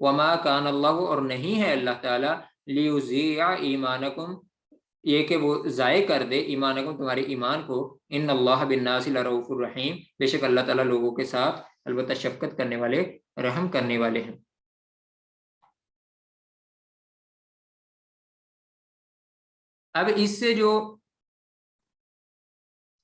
وما کان اللہ، اور نہیں ہے اللہ تعالیٰ، لیضیع ایمانکم، یہ کہ وہ ضائع کر دے ایمانکم، تمہارے ایمان کو، ان اللہ بالناس لرؤوف الرحیم، بے شک اللہ تعالیٰ لوگوں کے ساتھ البتہ شفقت کرنے والے، رحم کرنے والے ہیں۔ اب اس سے جو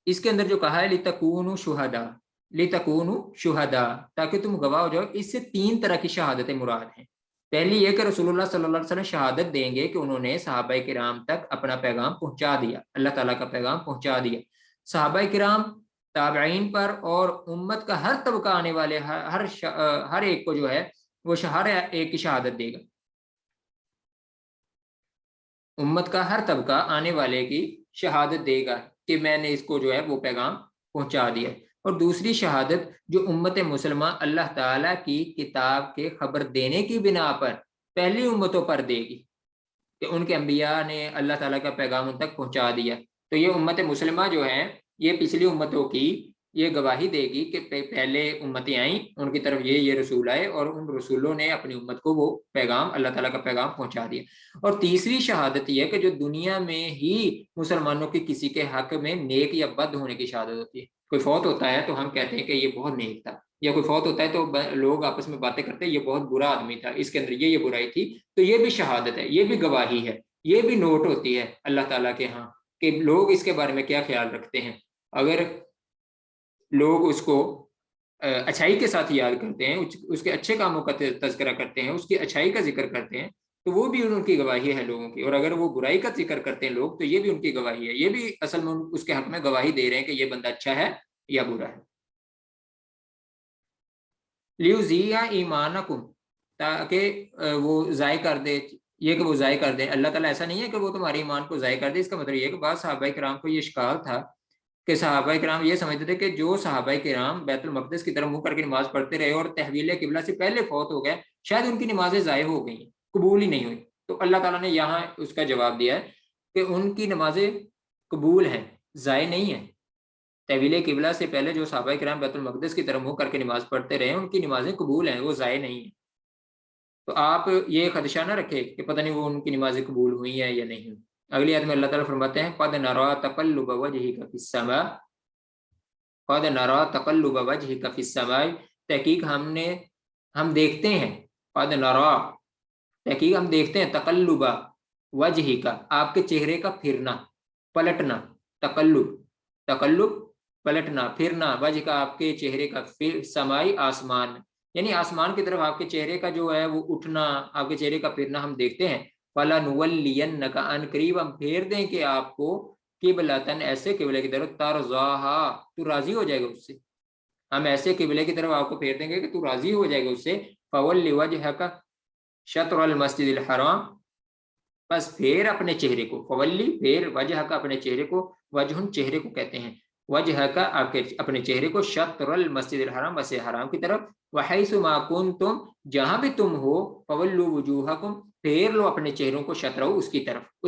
اس کے اندر جو کہا ہے لتکونوا شہداء، لتکونوا شہداء، تاکہ تم گواہ ہو جاؤ، اس سے 3 طرح کی شہادتیں مراد ہیں۔ پہلی یہ کہ رسول اللہ صلی اللہ علیہ وسلم شہادت دیں گے کہ انہوں نے صحابہ کرام تک اپنا پیغام پہنچا دیا، اللہ تعالیٰ کا پیغام پہنچا دیا۔ صحابہ کرام، تابعین پر اور امت کا ہر طبقہ آنے والے ہر ایک کو جو ہے وہ ہر ایک کی شہادت دے گا، امت کا ہر طبقہ آنے والے کی شہادت دے گا کہ میں نے اس کو جو ہے وہ پیغام پہنچا دیا۔ اور دوسری شہادت جو امت مسلمہ اللہ تعالیٰ کی کتاب کے خبر دینے کی بنا پر پہلی امتوں پر دے گی کہ ان کے انبیاء نے اللہ تعالیٰ کا پیغام ان تک پہنچا دیا، تو یہ امت مسلمہ جو ہے یہ پچھلی امتوں کی یہ گواہی دے گی کہ پہلے امتیں آئیں، ان کی طرف یہ رسول آئے اور ان رسولوں نے اپنی امت کو وہ پیغام، اللہ تعالیٰ کا پیغام پہنچا دیا۔ اور تیسری شہادت یہ کہ جو دنیا میں ہی مسلمانوں کی کسی کے حق میں نیک یا بد ہونے کی شہادت ہوتی ہے۔ کوئی فوت ہوتا ہے تو ہم کہتے ہیں کہ یہ بہت نیک تھا، یا کوئی فوت ہوتا ہے تو لوگ آپس میں باتیں کرتے ہیں یہ بہت برا آدمی تھا، اس کے اندر یہ برائی تھی، تو یہ بھی شہادت ہے، یہ بھی گواہی ہے، یہ بھی نوٹ ہوتی ہے اللہ تعالیٰ کے ہاں کہ لوگ اس کے بارے میں کیا خیال رکھتے ہیں۔ اگر لوگ اس کو اچھائی کے ساتھ یاد کرتے ہیں، اس کے اچھے کاموں کا تذکرہ کرتے ہیں، اس کی اچھائی کا ذکر کرتے ہیں، تو وہ بھی ان کی گواہی ہے لوگوں کی۔ اور اگر وہ برائی کا ذکر کرتے ہیں لوگ تو یہ بھی ان کی گواہی ہے، یہ بھی اصل میں اس کے حق میں گواہی دے رہے ہیں کہ یہ بندہ اچھا ہے یا برا ہے۔ لیضیع ایمانکم، تاکہ وہ ضائع کر دے، یہ کہ وہ ضائع کر دے، اللہ تعالیٰ ایسا نہیں ہے کہ وہ تمہارے ایمان کو ضائع کر دے۔ اس کا مطلب یہ کہ بعض صحابہ کرام کو یہ اشکال تھا کہ صحابہ کرام یہ سمجھتے تھے کہ جو صحابہ کرام بیت المقدس کی طرف منہ کر کے نماز پڑھتے رہے اور تحویل قبلہ سے پہلے فوت ہو گئے، شاید ان کی نمازیں ضائع ہو گئی ہیں، قبول ہی نہیں ہوئی، تو اللہ تعالیٰ نے یہاں اس کا جواب دیا ہے کہ ان کی نمازیں قبول ہیں، ضائع نہیں ہیں۔ تحویل قبلہ سے پہلے جو صحابہ کرام بیت المقدس کی طرف منہ کر کے نماز پڑھتے رہے ان کی نمازیں قبول ہیں، وہ ضائع نہیں ہیں۔ تو آپ یہ خدشہ نہ رکھے کہ پتہ نہیں وہ ان کی نمازیں قبول ہوئی ہیں یا نہیں ہوئی۔ اگلی آیت میں اللہ تعالیٰ فرماتے ہیں قد نرى تقلب وجهك في السماء، قد نرى تقلب وجهك في السماء، تحقیق ہم دیکھتے ہیں، قد نرى تحقیق ہم دیکھتے ہیں، تقلب وجهك آپ کے چہرے کا پھرنا، پلٹنا، تقلب پلٹنا، پھرنا، وجہ کا آپ کے چہرے کا، سمائی آسمان، یعنی آسمان کی طرف آپ کے چہرے کا جو ہے وہ اٹھنا، آپ کے چہرے کا پھرنا ہم دیکھتے ہیں۔ فَلَنُوَلِّيَنَّكَ، ان قریب ہم پھیر دیں کہ آپ کو، قبلۃً ایسے قبلے کی طرف، ترضاها تو راضی ہو جائے گا اس سے، ہم ایسے قبلے کی طرف آپ کو پھیر دیں گے کہ تو راضی ہو جائے گا اس سے۔ فَوَلِّ وَجْهَكَ شطر المسجد الحرام، بس پھیر اپنے چہرے کو، فولی پھیر، وجہ کا اپنے چہرے کو، وجہ چہرے کو کہتے ہیں، وجہ کا آپ کے اپنے چہرے کو، شطر المسجد الحرام مسجد حرام کی طرف، وحیث ما کنتم جہاں بھی تم ہو، فولوا وجوہکم پھیر لو اپنے چہروں کو، شطرہ اس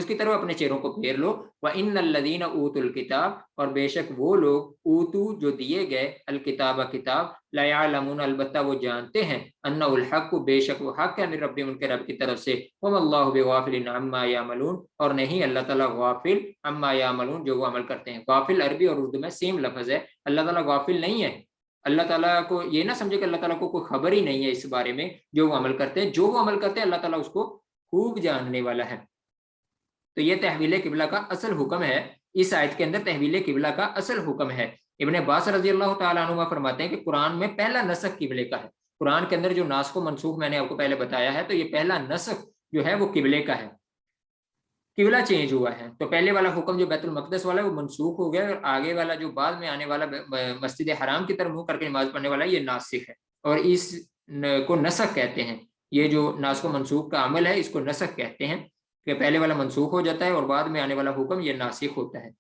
کی طرف اپنے چہروں کو پھیر لو۔ وَإِنَّ الَّذِينَ أُوتُوا الْكِتَابَ، اور بے شک وہ لوگ، اوتو جو دیے گئے، الکتاب کتاب، لا يعلمون البتہ وہ جانتے ہیں، انہ الحق بے شک وہ حق ہے، من ربهم ان کے رب کی طرف سے، وما اللہ بغافل عما یعملون، اور نہیں اللہ تعالیٰ غافل عما یعملون جو وہ عمل کرتے ہیں۔ غافل عربی اور اردو میں سیم لفظ ہے، اللہ تعالیٰ غافل نہیں ہے، اللہ تعالیٰ کو یہ نہ سمجھے کہ اللہ تعالیٰ کو کوئی خبر ہی نہیں ہے اس بارے میں جو وہ عمل کرتے ہیں، جو وہ عمل کرتے ہیں اللہ تعالیٰ اس کو خوب جاننے والا ہے۔ تو یہ تحویل قبلہ کا اصل حکم ہے، اس آیت کے اندر تحویل قبلہ کا اصل حکم ہے۔ ابن عباس رضی اللہ تعالیٰ عنہ فرماتے ہیں کہ قرآن میں پہلا نسخ قبلے کا ہے، قرآن کے اندر جو ناسخ و منسوخ میں نے آپ کو پہلے بتایا ہے، تو یہ پہلا نسخ جو ہے وہ قبلے کا ہے، قبلہ چینج ہوا ہے۔ تو پہلے والا حکم جو بیت المقدس والا ہے وہ منسوخ ہو گیا، اور آگے والا جو بعد میں آنے والا مسجد حرام کی طرف منہ کر کے نماز پڑھنے والا یہ ناسخ ہے، اور اس کو نسخ کہتے ہیں۔ یہ جو ناسخ و منسوخ کا عمل ہے اس کو نسخ کہتے ہیں، کہ پہلے والا منسوخ ہو جاتا ہے اور بعد میں آنے والا حکم یہ ناسخ ہوتا ہے۔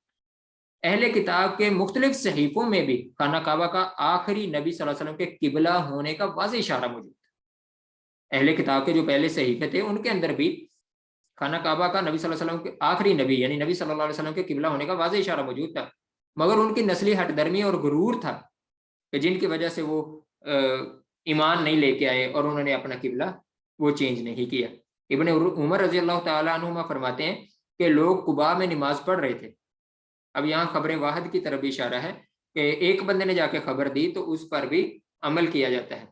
اہل کتاب کے مختلف صحیفوں میں بھی خانہ کعبہ کا آخری نبی صلی اللہ علیہ وسلم کے قبلہ ہونے کا واضح اشارہ موجود ہے۔ اہل کتاب کے جو پہلے صحیفے تھے ان کے اندر بھی خانہ کعبہ کا نبی صلی اللہ علیہ وسلم کے آخری نبی یعنی نبی صلی اللہ علیہ وسلم کے قبلہ ہونے کا واضح اشارہ موجود تھا، مگر ان کی نسلی ہٹ درمی اور غرور تھا کہ جن کی وجہ سے وہ ایمان نہیں لے کے آئے اور انہوں نے اپنا قبلہ وہ چینج نہیں کیا۔ ابن عمر رضی اللہ تعالیٰ عنہما فرماتے ہیں کہ لوگ قباء میں نماز پڑھ رہے تھے۔ اب یہاں خبر واحد کی طرف بھی اشارہ ہے کہ ایک بندے نے جا کے خبر دی تو اس پر بھی عمل کیا جاتا ہے۔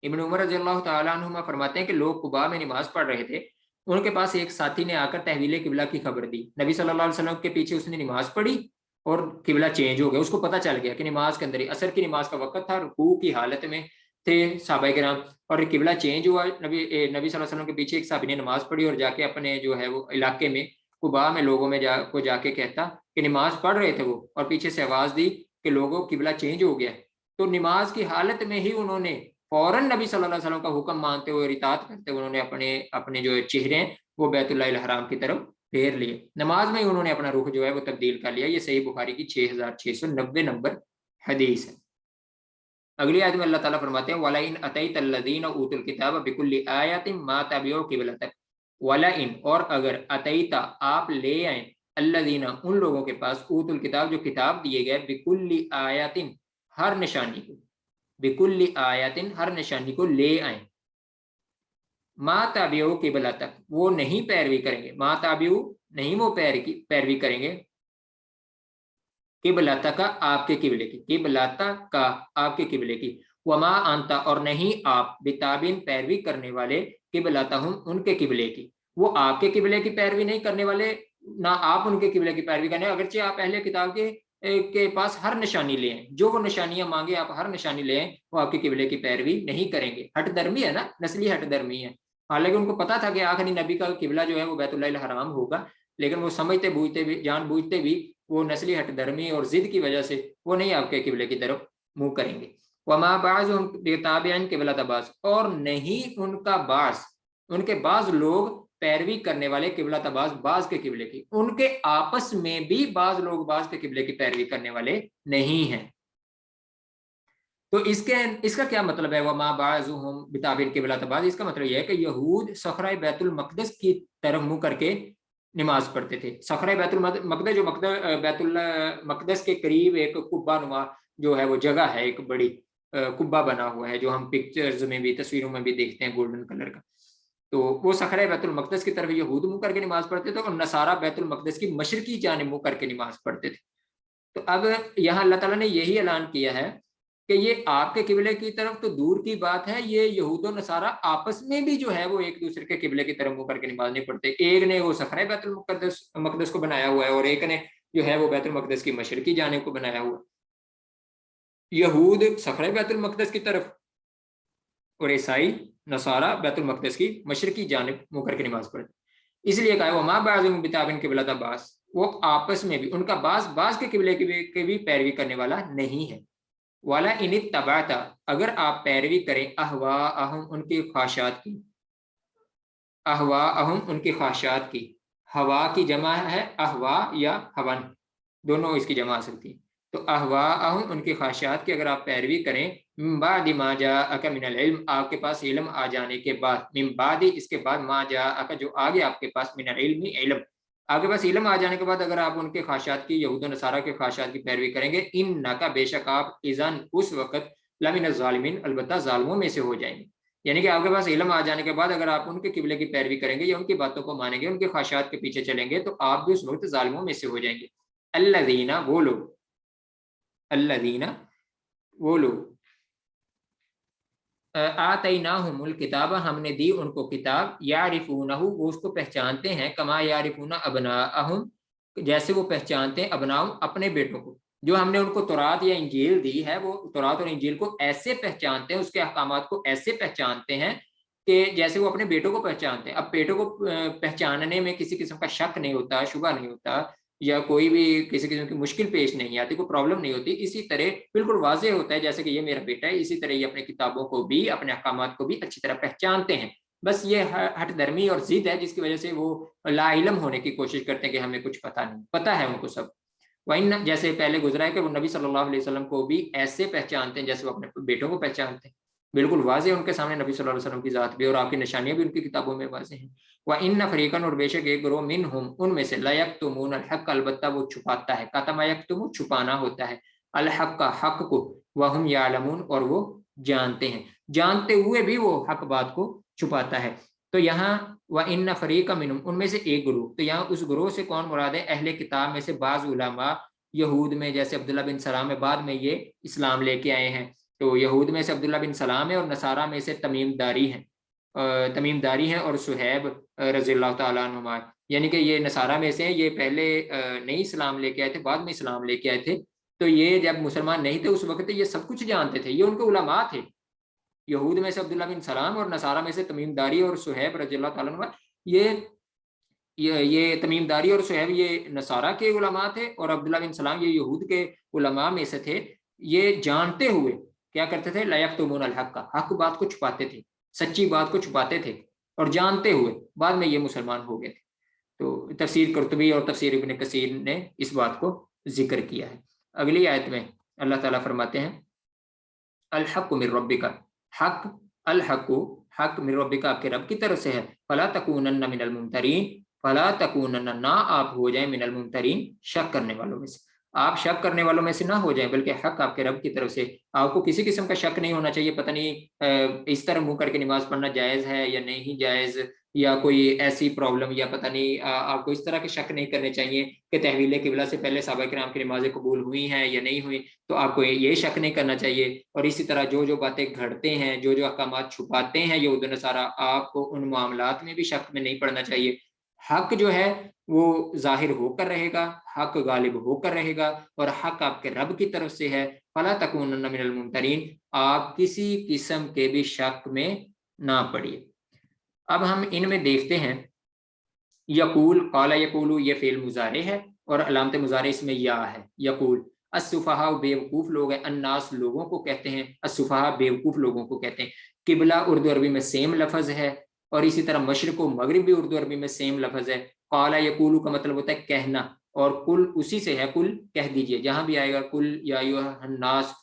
ابن عمر رضی اللہ تعالیٰ عنہما فرماتے ہیں کہ لوگ قباء میں نماز پڑھ رہے تھے، ان کے پاس ایک ساتھی نے آ کر تحویل قبلہ کی خبر دی۔ نبی صلی اللہ علیہ وسلم کے پیچھے اس نے نماز پڑھی اور قبلہ چینج ہو گیا، اس کو پتہ چل گیا کہ نماز کے اندر ہی عصر کی نماز کا وقت تھا، رکوع کی حالت میں تھے صحابہ کرام، اور قبلہ چینج ہوا۔ نبی صلی اللہ علیہ وسلم کے پیچھے ایک صحابی نے نماز پڑھی اور جا کے اپنے جو ہے وہ علاقے میں قباء میں لوگوں میں جا کے کہتا کہ نماز پڑھ رہے تھے وہ، اور پیچھے سے آواز دی کہ لوگوں قبلہ چینج ہو گیا۔ تو نماز کی حالت میں ہی انہوں نے فوراً نبی صلی اللہ علیہ وسلم کا حکم مانتے ہوئے اور اطاعت کرتے ہوئے انہوں نے اپنے جو چہرے ہیں وہ بیت اللہ الحرام کی طرف پھیر لیے۔ نماز میں انہوں نے اپنا رخ جو ہے وہ تبدیل کر لیا۔ یہ صحیح بخاری کی 6690 نمبر حدیث ہے۔ اگلی آیت میں اللہ تعالیٰ فرماتے ہیں وَلَئِنْ أَتَيْتَ الَّذِينَ أُوتُوا الْكِتَابَ بِكُلِّ آيَةٍ مَا تَبِعُوا قِبْلَتَكَ وَلَئِنْ اور اگر أَتَيْتَ آپ لے آئیں الَّذِينَ ان لوگوں کے پاس اوتوا الکتاب جو کتاب دیے گئے بِكُلِّ آيَةٍ ہر نشانی کو، بِكُلِّ آيَةٍ ہر نشانی کو لے آئیں، ما تابعوا قبلتک وہ نہیں پیروی کریں گے، ما تابعوا نہیں وہ پیروی کریں گے قبلتک کا آپ کے قبلے کی، قبلتک کا آپ کے قبلے کی، وما انت اور نہیں آپ بتابین پیروی کرنے والے قبلتہم ان کے قبلے کی، وہ آپ کے قبلے کی پیروی نہیں کرنے والے، نہ آپ ان کے قبلے کی پیروی کرنے، اگرچہ آپ اہل کتاب کے پاس ہر نشانی لے ہیں، جو وہ نشانیاں مانگے آپ ہر نشانی لے ہیں، وہ آپ کے قبلے کی پیروی نہیں کریں گے۔ ہٹ درمی ہے نا، نسلی ہٹ درمی ہے، حالانکہ ان کو پتا تھا کہ آخری نبی کا قبلہ جو ہے وہ بیت اللہ الحرام ہوگا، لیکن وہ سمجھتے بوجھتے بھی جان بوجھتے بھی وہ نسلی ہٹ درمی اور ضد کی وجہ سے وہ نہیں آپ کے قبلے کی طرف منہ کریں گے۔ وما بعضهم بتابع قبلۃ بعض اور نہیں ان کا بعض ان کے بعض لوگ پیروی کرنے والے قبلۃ بعض کے قبلے کی، ان کے آپس میں بھی بعض لوگ بعض کے قبلے کی پیروی کرنے والے نہیں ہیں۔ تو اس کا کیا مطلب ہے وما بعضهم بتابع قبلۃ بعض؟ اس کا مطلب یہ ہے کہ یہود صخرہ بیت المقدس کی طرف منہ کر کے نماز پڑھتے تھے۔ صخرہ بیت المقدس جو بیت المقدس کے قریب ایک قبہ نما جو ہے وہ جگہ ہے، ایک بڑی قبہ بنا ہوا ہے جو ہم پکچرز میں بھی تصویروں میں بھی دیکھتے ہیں گولڈن کلر کا، تو وہ صخرہ بیت المقدس کی طرف یہود منہ کر کے نماز پڑھتے تھے اور نصارہ بیت المقدس کی مشرقی جانب منہ کر کے نماز پڑھتے تھے۔ تو اب یہاں اللہ تعالیٰ نے یہی اعلان کیا ہے کہ یہ آپ کے قبلے کی طرف تو دور کی بات ہے، یہ یہود و نصارہ آپس میں بھی جو ہے وہ ایک دوسرے کے قبلے کی طرف منہ کر کے نماز نہیں پڑھتے۔ ایک نے وہ صخرہ بیت المقدس کو بنایا ہوا ہے اور ایک نے جو ہے وہ بیت المقدس کی مشرقی جانب کو بنایا ہوا ہے۔ یہود صخرہ بیت المقدس کی طرف اور عیسائی نصارہ بیت المقدس کی مشرقی جانب منہ کر کے نماز پڑھتے۔ اس لیے کہا وما بعضهم بتابع قبلۃ بعض، وہ آپس میں بھی ان کا بعض کے قبلے کی بھی پیروی کرنے والا نہیں ہے۔ والا ان اتبعت اگر آپ پیروی کریں اہواءہم ان کی خواہشات کی، اہواءہم ان کی خواہشات کی، ہوا کی جمع ہے اہواء یا ہون، دونوں اس کی جمع آ سکتی ہے، تو اہواءہم ان کی خواہشات کی اگر آپ پیروی کریں من بعد ما جاءک من العلم آپ کے پاس علم آ جانے کے بعد، من بعد اس کے بعد ما جاءک جو آگے آپ کے پاس من العلم علم آپ کے پاس علم آ جانے کے بعد اگر آپ ان کے خواہشات کی یہود و نصارہ کے خواہشات کی پیروی کریں گے انک بے شک آپ اذن اس وقت لمن الظالمین البتہ ظالموں میں سے ہو جائیں گے۔ یعنی کہ آپ کے پاس علم آ جانے کے بعد اگر آپ ان کے قبلے کی پیروی کریں گے یا ان کی باتوں کو مانیں گے، ان کے خواہشات کے پیچھے چلیں گے تو آپ بھی اس وقت ظالموں میں سے ہو جائیں گے۔ الذین وہ لوگ، الذین وہ لوگ آتیناہم الکتاب ہم نے دی ان کو کتاب یعرفونہ وہ اس کو پہچانتے ہیں کما یعرفون ابناءہم جیسے وہ پہچانتے ہیں ابناءہم اپنے بیٹوں کو، جو ہم نے ان کو تورات یا انجیل دی ہے وہ تورات اور انجیل کو ایسے پہچانتے ہیں، اس کے احکامات کو ایسے پہچانتے ہیں کہ جیسے وہ اپنے بیٹوں کو پہچانتے ہیں۔ اب بیٹوں کو پہچاننے میں کسی قسم کا شک نہیں ہوتا، شبہ نہیں ہوتا، یا کوئی بھی کسی قسم کی مشکل پیش نہیں آتی، کوئی پرابلم نہیں ہوتی، اسی طرح بالکل واضح ہوتا ہے جیسے کہ یہ میرا بیٹا ہے، اسی طرح یہ اپنے کتابوں کو بھی اپنے احکامات کو بھی اچھی طرح پہچانتے ہیں۔ بس یہ ہٹ درمی اور ضد ہے جس کی وجہ سے وہ لا علم ہونے کی کوشش کرتے ہیں کہ ہمیں کچھ پتہ نہیں، پتہ ہے ان کو سب۔ وَإِنَّ جیسے پہلے گزرا ہے کہ وہ نبی صلی اللہ علیہ وسلم کو بھی ایسے پہچانتے ہیں جیسے وہ اپنے بیٹوں کو پہچانتے ہیں، بالکل واضح ان کے سامنے نبی صلی اللہ علیہ وسلم کی ذات بھی اور آپ کی نشانیاں بھی ان کی کتابوں میں واضح ہیں۔ وَإِنَّ فَرِيقًا اور بے شک ایک گروہ منہم ان میں سے لَيَكْتُمُونَ الْحَقَّ البتہ وہ چھپاتا ہے، کتم یکتم چھپانا ہوتا ہے، الحق کا حق کو، وَهُمْ يَعْلَمُونَ اور وہ جانتے ہیں، جانتے ہوئے بھی وہ حق بات کو چھپاتا ہے. تو یہاں وَإِنَّ فَرِيقًا مِّنْهُمْ ان میں سے ایک گروہ, تو یہاں اس گروہ سے کون مراد ہے؟ اہل کتاب میں سے بعض علماء یہود میں, جیسے عبداللہ بن سلام ہے, بعد میں یہ اسلام لے کے آئے ہیں. تو یہود میں سے عبداللہ بن سلام ہے, اور نصارہ میں سے تمیم داری ہیں اور صہیب رضی اللہ تعالیٰ عنہما. یعنی کہ یہ نصارہ میں سے ہیں, یہ پہلے نہیں اسلام لے کے آئے تھے, بعد میں اسلام لے کے آئے تھے. تو یہ جب مسلمان نہیں تھے اس وقت یہ سب کچھ جانتے تھے, یہ ان کے علماء تھے. یہود میں سے عبداللہ بن سلام اور نصارہ میں سے تمیم داری اور صہیب رضی اللہ تعالیٰ عنہ. یہ تمیم داری اور صہیب یہ نصارہ کے علماء تھے, اور عبداللہ بن سلام یہ یہود کے علماء میں سے تھے. یہ جانتے ہوئے کیا کرتے تھے؟ لا یکتمون الحق, حق بات کو چھپاتے تھے, سچی بات کو چھپاتے تھے, اور جانتے ہوئے بعد میں یہ مسلمان ہو گئے تھے. تو تفسیر قرطبی اور تفسیر ابن کثیر نے اس بات کو ذکر کیا ہے. اگلی آیت میں اللہ تعالیٰ فرماتے ہیں الحق من ربک, حق, الحق حق من ربک آپ کے رب کی طرف سے ہے. فلا تکونن من الممترین, فلا تکونن نہ آپ ہو جائیں, من الممترین شک کرنے والوں میں سے, آپ شک کرنے والوں میں سے نہ ہو جائیں, بلکہ حق آپ کے رب کی طرف سے. آپ کو کسی قسم کا شک نہیں ہونا چاہیے, پتہ نہیں اس طرح منہ کر کے نماز پڑھنا جائز ہے یا نہیں جائز, یا کوئی ایسی پرابلم, یا پتہ نہیں آپ کو اس طرح کے شک نہیں کرنے چاہیے کہ تحویل قبلہ سے پہلے صحابہ کرام کی نمازیں قبول ہوئی ہیں یا نہیں ہوئی, تو آپ کو یہ شک نہیں کرنا چاہیے. اور اسی طرح جو باتیں گھڑتے ہیں, جو احکامات چھپاتے ہیں یہود و نصارہ, آپ کو ان معاملات میں بھی شک میں نہیں پڑنا چاہیے. حق جو ہے وہ ظاہر ہو کر رہے گا, حق غالب ہو کر رہے گا, اور حق آپ کے رب کی طرف سے ہے. فلا تکونن من الممترین, آپ کسی قسم کے بھی شک میں نہ پڑیے. اب ہم ان میں دیکھتے ہیں یقول, قال یقول یہ فعل مضارع ہے, اور علامت مضارع اس میں یا ہے. یقول, السفہاء بیوقوف لوگ ہیں, الناس لوگوں کو کہتے ہیں, السفہاء بیوقوف لوگوں کو کہتے ہیں. قبلہ اردو عربی میں سیم لفظ ہے, اور اسی طرح مشرق و مغرب بھی اردو عربی میں سیم لفظ ہے. قال یقول کا مطلب ہوتا ہے کہنا, اور کل اسی سے ہے, کل کہہ دیجئے. جہاں بھی آئے گا کل یا ایھا الناس,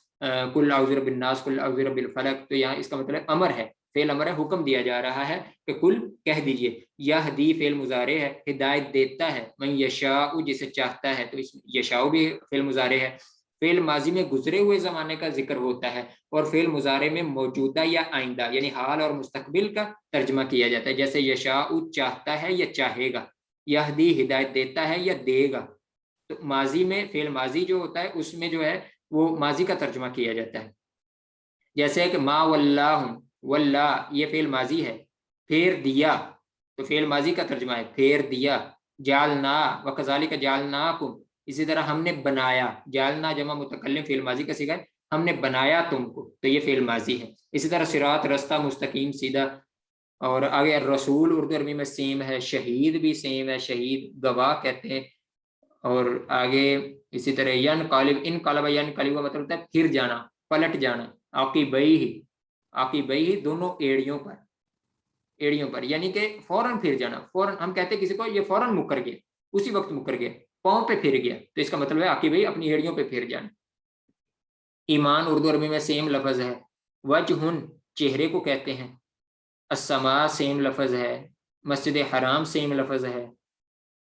کل اعوذ برب الناس, کل اعوذ برب الفلق, تو یہاں اس کا مطلب امر ہے, فعل امر ہے, حکم دیا جا رہا ہے کہ کل کہہ دیجئے. یہدی فعل مضارع ہے, ہدایت دیتا ہے, من یشاء جسے چاہتا ہے, تو اس یشاء بھی فعل مضارع ہے. فعل ماضی میں گزرے ہوئے زمانے کا ذکر ہوتا ہے, اور فعل مضارع میں موجودہ یا آئندہ یعنی حال اور مستقبل کا ترجمہ کیا جاتا ہے. جیسے یشاء چاہتا ہے یا چاہے گا, یہدی ہدایت دیتا ہے یا دے گا. تو ماضی میں فعل ماضی جو ہوتا ہے اس میں جو ہے وہ ماضی کا ترجمہ کیا جاتا ہے. جیسے کہ ما واللہ, واللہ یہ فعل ماضی ہے, پھیر دیا, تو فعل ماضی کا ترجمہ ہے پھیر دیا. جعلنا وکذالک جعلناکم, اسی طرح ہم نے بنایا, جعلنا جمع متکلم فعل ماضی کا صیغہ ہے, ہم نے بنایا تم کو, تو یہ فعل ماضی ہے. اسی طرح صراط رستہ, مستقیم سیدھا. اور آگے رسول اردو عربی میں سیم ہے, شہید بھی سیم ہے, شہید گواہ کہتے ہیں. اور آگے اسی طرح ینقلب, انقلب ینقلب کا مطلب ہوتا ہے پھر جانا, پلٹ جانا. عاقبیہ دونوں ایڑیوں پر, یعنی کہ فوراً پھر جانا. فوراً ہم کہتے ہیں کسی کو یہ فوراً مکر گیا, اسی وقت مکر گیا, پاؤں پہ پھر گیا, تو اس کا مطلب ہے عاقبیہ اپنی ایڑیوں پہ پھر جانا. ایمان اردو عربی میں سیم لفظ ہے. وجہن چہرے کو کہتے ہیں. السماء سیم لفظ ہے. مسجد حرام سیم لفظ ہے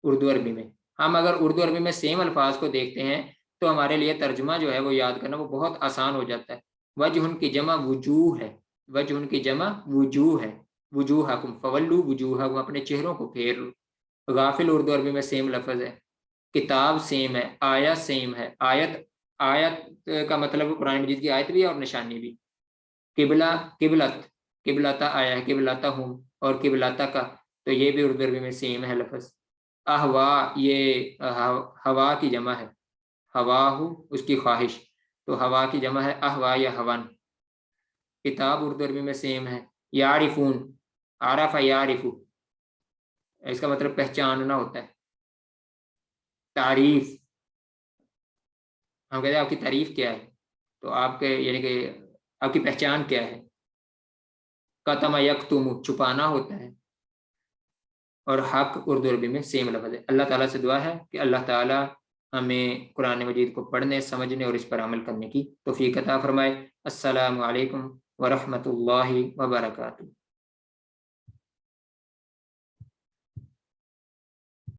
اردو عربی میں. ہم اگر اردو عربی میں سیم الفاظ کو دیکھتے ہیں تو ہمارے لیے ترجمہ جو ہے وہ یاد کرنا وہ بہت آسان ہو جاتا ہے. وجہن کی جمع وجوہ ہے, وجہن کی جمع وجوہ ہے. وجوہکم فولوا وجوہکم, اپنے چہروں کو پھیر لو. غافل اردو عربی میں سیم لفظ ہے. کتاب سیم ہے. آیت سیم ہے. آیت کا مطلب قرآن مجید کی آیت بھی ہے اور نشانی بھی. قبلہ, قبلتا آیا ہے, قبلتہم اور قبلتا کا, تو یہ بھی اردو عربی میں سیم ہے لفظ. احوا یہ ہوا کی جمع ہے, ہواہو اس کی خواہش, تو ہوا کی جمع ہے احوا یا ہوان. کتاب اردو عربی میں سیم ہے. یعرفون, عرف یعرفو, اس کا مطلب پہچاننا ہوتا ہے. تعریف, ہم کہتے ہیں آپ کی تعریف کیا ہے, تو آپ کے یعنی کہ آپ کی پہچان کیا ہے. کتم یکتم چھپانا ہوتا ہے. اور حق اردو عربی میں سیم لفظ ہے. اللہ تعالیٰ سے دعا ہے کہ اللہ تعالیٰ ہمیں قرآن مجید کو پڑھنے, سمجھنے اور اس پر عمل کرنے کی توفیق عطا فرمائے. السلام علیکم ورحمۃ اللہ وبرکاتہ.